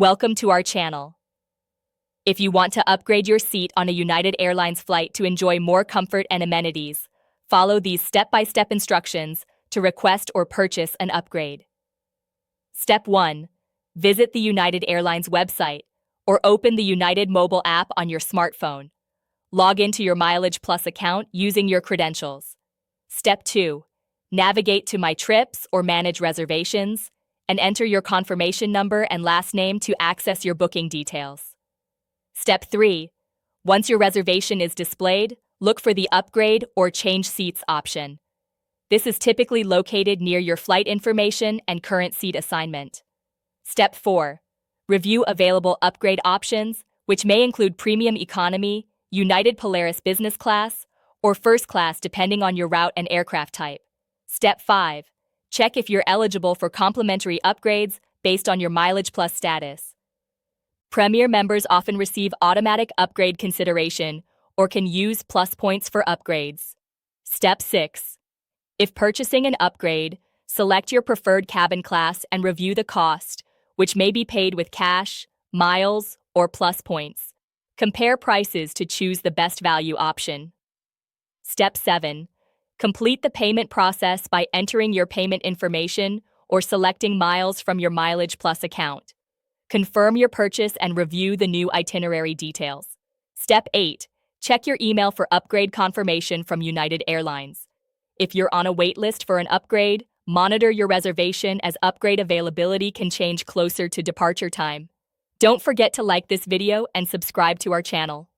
Welcome to our channel. If you want to upgrade your seat on a United Airlines flight to enjoy more comfort and amenities, follow these step-by-step instructions to request or purchase an upgrade. Step 1. Visit the United Airlines website or open the United mobile app on your smartphone. Log into your Mileage Plus account using your credentials. Step 2. Navigate to My Trips or Manage Reservations and enter your confirmation number and last name to access your booking details. Step 3. Once your reservation is displayed, look for the Upgrade or Change Seats option. This is typically located near your flight information and current seat assignment. Step 4. Review available upgrade options, which may include Premium Economy, United Polaris Business Class, or First Class depending on your route and aircraft type. Step 5. Check if you're eligible for complimentary upgrades based on your Mileage Plus status. Premier members often receive automatic upgrade consideration or can use plus points for upgrades. Step 6. If purchasing an upgrade, select your preferred cabin class and review the cost, which may be paid with cash, miles, or plus points. Compare prices to choose the best value option. Step 7. Complete the payment process by entering your payment information or selecting miles from your Mileage Plus account. Confirm your purchase and review the new itinerary details. Step 8. Check your email for upgrade confirmation from United Airlines. If you're on a wait list for an upgrade, monitor your reservation as upgrade availability can change closer to departure time. Don't forget to like this video and subscribe to our channel.